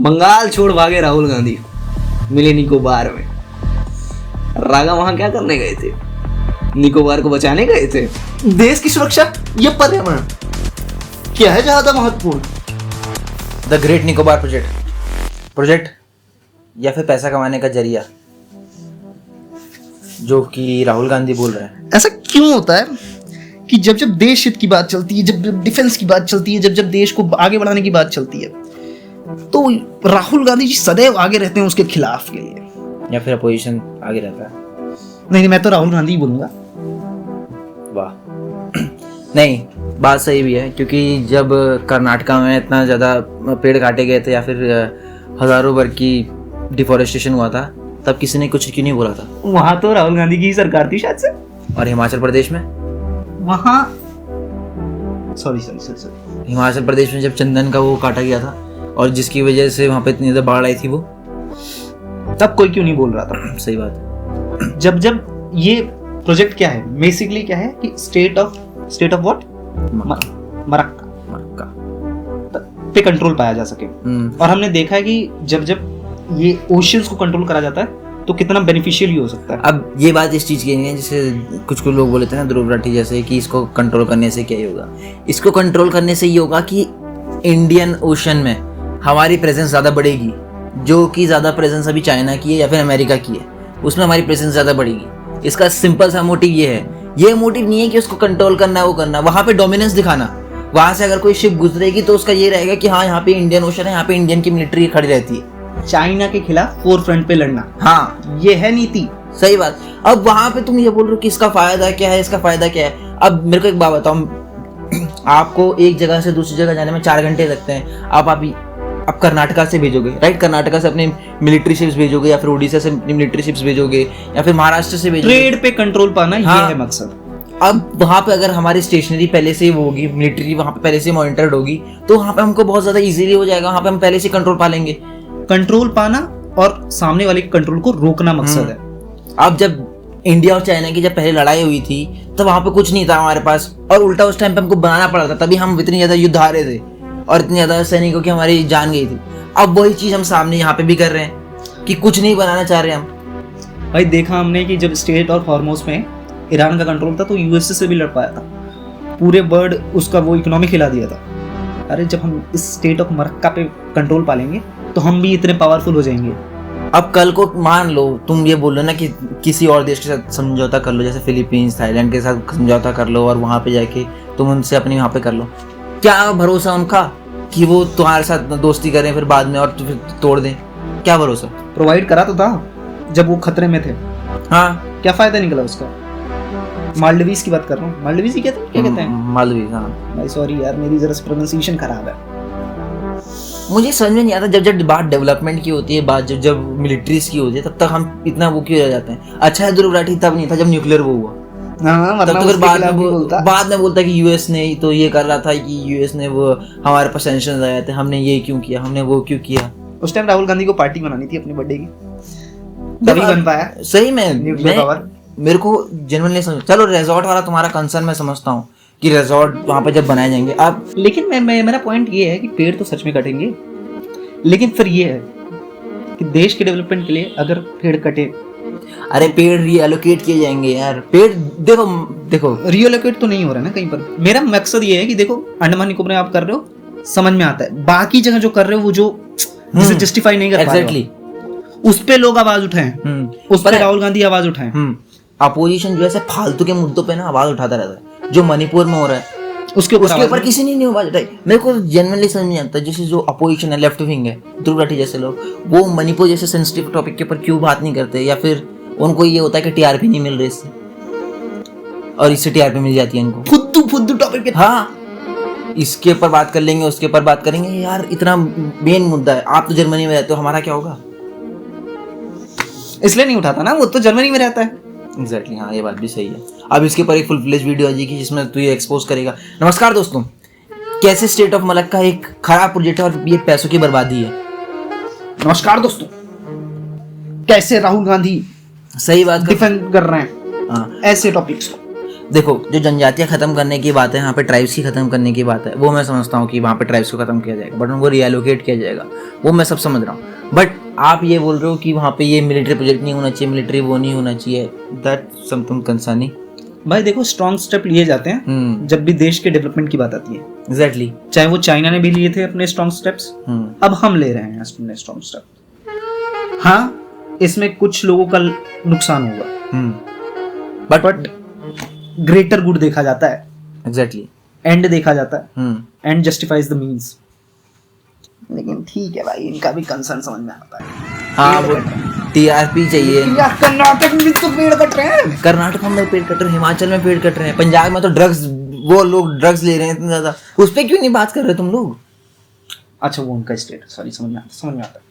बंगाल छोड़ भागे राहुल गांधी, मिले निकोबार में। रागा वहां क्या करने गए थे? निकोबार को बचाने गए थे। देश की सुरक्षा, ये पर्यावरण क्या है ज्यादा महत्वपूर्ण? द ग्रेट निकोबार प्रोजेक्ट या फिर पैसा कमाने का जरिया, जो कि राहुल गांधी बोल रहे हैं। ऐसा क्यों होता है कि जब जब देश हित की बात चलती है, जब जब डिफेंस की बात चलती है, जब जब देश को आगे बढ़ाने की बात चलती है, तो राहुल गांधी जी सदैव आगे रहते हैं उसके खिलाफ के लिए, या फिर अपोजिशन आगे रहता है? नहीं, मैं तो राहुल गांधी ही बोलूंगा। वाह। नहीं, बात सही भी है, क्योंकि जब कर्नाटका में इतना ज़्यादा पेड़ काटे गए थे या फिर हज़ारों वर्ग की डिफॉरेस्टेशन हुआ था, तब किसी ने कुछ क्यों नहीं बोला था? वहां तो राहुल गांधी की सरकार थी शायद से। और हिमाचल प्रदेश में, वहाँ सॉरी हिमाचल प्रदेश में जब चंदन का वो काटा गया था और जिसकी वजह से वहाँ पे इतनी ज़्यादा बाढ़ आई थी, वो तब कोई क्यों नहीं बोल रहा था? सही बात। जब जब ये प्रोजेक्ट क्या है, बेसिकली क्या है कि स्टेट ऑफ व्हाट, मरक्का पे कंट्रोल पाया जा सके। और हमने देखा है कि जब जब ये ओशियंस को कंट्रोल करा जाता है तो कितना बेनिफिशियल हो सकता है। अब ये बात इस चीज़ की नहीं है, जैसे कुछ लोग बोलते हैं ना, ध्रुव राठी जैसे, कि इसको कंट्रोल करने से क्या ही होगा। इसको कंट्रोल करने से ये होगा कि इंडियन ओशन में हमारी प्रेजेंस ज़्यादा बढ़ेगी, जो कि ज़्यादा प्रेजेंस अभी चाइना की है या फिर अमेरिका की है, उसमें हमारी प्रेजेंस ज़्यादा बढ़ेगी। इसका सिंपल सा मोटिव ये है। ये मोटिव नहीं है कि उसको कंट्रोल करना, वो करना, वहाँ पे डोमिनेंस दिखाना। वहाँ से अगर कोई शिप गुजरेगी तो उसका ये रहेगा कि हाँ, यहाँ पे इंडियन ओशन है, यहाँ पे इंडियन की मिलिट्री खड़ी रहती है। चाइना के खिलाफ फोर फ्रंट पे लड़ना, हाँ, ये है नीति। सही बात। अब वहाँ पे तुम ये बोल रहे हो कि इसका फायदा क्या है, इसका फायदा क्या है। अब मेरे को एक बात बताओ, आपको एक जगह से दूसरी जगह जाने में 4 घंटे लगते हैं। आप कर्नाटका से भेजोगे, राइट? कर्नाटका से अपने मिलिट्री शिप्स भेजोगे, या फिर उड़ीसा से मिलिट्री शिप्स भेजोगे, या फिर महाराष्ट्र से भेजोगे। ट्रेड पे कंट्रोल पाना, ये है मकसद। अब वहाँ पे अगर हमारी स्टेशनरी पहले से वो होगी, मिलिट्री वहाँ पे पहले से मॉनिटर्ड होगी, तो वहाँ पे हमको बहुत ज्यादा इजीली हो जाएगा। वहाँ पे हम पहले से कंट्रोल पा लेंगे। कंट्रोल पाना और सामने वाले के कंट्रोल को रोकना मकसद है। अब जब इंडिया और चाइना की जब पहले लड़ाई हुई थी, तब वहाँ पे कुछ नहीं था हमारे पास, और उल्टा उस टाइम पे हमको बनाना पड़ा था, तभी हम इतनी ज्यादा युद्ध हारे थे और इतनी ज्यादा सैनिकों की हमारी जान गई थी। अब वही चीज हम सामने यहाँ पे भी कर रहे हैं कि कुछ नहीं बनाना चाह रहे हम। भाई देखा हमने कि जब स्टेट ऑफ हॉर्मोस में ईरान का कंट्रोल था तो यूएसए से भी लड़ पाया था, पूरे वर्ल्ड उसका वो इकोनॉमी खिला दिया था। अरे जब हम इस स्टेट ऑफ मरक्का पे कंट्रोल पा लेंगे तो हम भी इतने पावरफुल हो जाएंगे। अब कल को मान लो तुम ये बोल लो ना कि किसी और देश के साथ समझौता कर लो, जैसे फिलीपींस, थाईलैंड के साथ समझौता कर लो और वहाँ पे जाके तुम उनसे अपनी वहाँ पे कर लो, क्या भरोसा उनका कि वो तुम्हारे साथ दोस्ती करें फिर बाद में और फिर तोड़ दें? क्या भरोसा? प्रोवाइड करा तो था जब वो खतरे में थे। हाँ, क्या फायदा निकला उसका? मालदीव्स की बात कर रहा हूँ। मालदीव्स क्या कहते हैं? मालदीव। हाँ भाई सॉरी यार, मेरी जरा प्रोनाउंसिएशन खराब है। मुझे समझ में नहीं आता, जब बात डेवलपमेंट की होती है, बात जब मिलिट्रीज की होती है, तब तक हम इतना वो क्यों रह जाते हैं। अच्छा है, ध्रुव राठी तब नहीं था जब न्यूक्लियर वो हुआ। तब तो फिर बाद में बोलता कि यूएस ने तो ये कर रहा था, कि यूएस ने वो हमारे पास सैंक्शंस आए थे, हमने ये क्यों किया, हमने वो क्यों किया। उस टाइम राहुल गांधी को पार्टी बनानी थी अपने बर्थडे की, तभी बन पाया। सही में मेरे को जेन्युइनली समझ। चलो रिजॉर्ट वाला तुम्हारा कंसर्न मैं समझता हूँ कि रिजॉर्ट वहाँ पे जब बनाए जाएंगे अब, लेकिन मेरा पॉइंट ये है कि पेड़ तो सच में कटेंगे, लेकिन फिर ये है कि देश के डेवलपमेंट के लिए अगर पेड़ कटे, अरे पेड़ रीएलोकेट किए जाएंगे यार। पेड़ देखो रीएलोकेट तो नहीं हो रहा है ना कहीं पर। मेरा मकसद ये है कि देखो अंडमान निकोबार में आप कर रहे हो, समझ में आता है, बाकी जगह जो कर रहे हो वो जो जिसे जस्टिफाई नहीं कर पा रहे हो, उस पे लोग आवाज उठाएं, उस पर राहुल गांधी आवाज उठाएं। अपोजिशन जो है फालतू के मुद्दों पे ना आवाज उठाता रहता है। जो मणिपुर में हो रहा है उसके ऊपर किसी ने नहीं आवाज उठाई। मेरे को जेन्युइनली समझ नहीं आता, जैसे जो अपोजिशन है, लेफ्ट विंग है, ध्रुव राठी जैसे लोग, वो मणिपुर जैसे सेंसिटिव टॉपिक के ऊपर क्यों बात नहीं करते, या फिर उनको ये होता है कि टीआरपी नहीं मिल रही इससे, और इससे टीआरपी मिल जाती है इनको। फुद्दू टॉपिक। हाँ, इसके ऊपर बात कर लेंगे, उसके ऊपर बात करेंगे। यार इतना मेन मुद्दा है। आप तो जर्मनी में रहते हो, हमारा क्या होगा? इसलिए नहीं उठाता ना, वो तो जर्मनी में रहता है। एग्जैक्टली, हाँ, ये बात भी सही है। अब इसके ऊपर एक फुल फ्लेज वीडियो आ जाएगी जिसमें तू ये एक्सपोज करेगा। नमस्कार दोस्तों, कैसे स्टेट ऑफ मलक्का एक खराब प्रोजेक्ट है और ये पैसों की बर्बादी है। नमस्कार दोस्तों, कैसे राहुल गांधी सही बात डिफेंड कर रहे हैं ऐसे टॉपिक्स को। देखो जो जनजातियां खत्म करने की बात है, यहाँ पे ट्राइब्स की खत्म करने की बात है, वो मैं समझता हूँ कि वहाँ पे ट्राइब्स को खत्म किया जाएगा, बट उनको रिएलोकेट किया जाएगा, वो मैं सब समझ रहा हूँ। बट आप ये बोल रहे हो कि वहाँ पे ये मिलिट्री प्रोजेक्ट नहीं होना चाहिए, मिलिट्री वो नहीं होना चाहिए, दैट समथिंग कंसर्निंग। भाई देखो, स्ट्रॉन्ग स्टेप लिए जाते हैं जब भी देश के डेवलपमेंट की बात आती है। एग्जैक्टली। चाहे वो चाइना ने भी लिए थे अपने स्ट्रॉन्ग स्टेप्स, अब हम ले रहे हैं अपने स्ट्रॉन्ग स्टेप। हाँ, इसमें कुछ लोगों का नुकसान होगा, बट ग्रेटर गुड देखा जाता है, एग्जैक्टली, एंड देखा जाता है, एंड जस्टिफाइज द मीन्स। लेकिन ठीक है भाई, इनका भी कंसर्न समझ में आता है। हाँ, वो टीआरपी चाहिए। यार कर्नाटक में तो पेड़ कट रहे हैं, कर्नाटक में पेड़ कट रहे हैं, हिमाचल में पेड़ कट रहे हैं, पंजाब में तो ड्रग्स, वो लोग ड्रग्स ले रहे हैं इतने ज्यादा, उस पर क्यों नहीं बात कर रहे तुम लोग? अच्छा वो उनका स्टेट, सॉरी, समझ में आता है।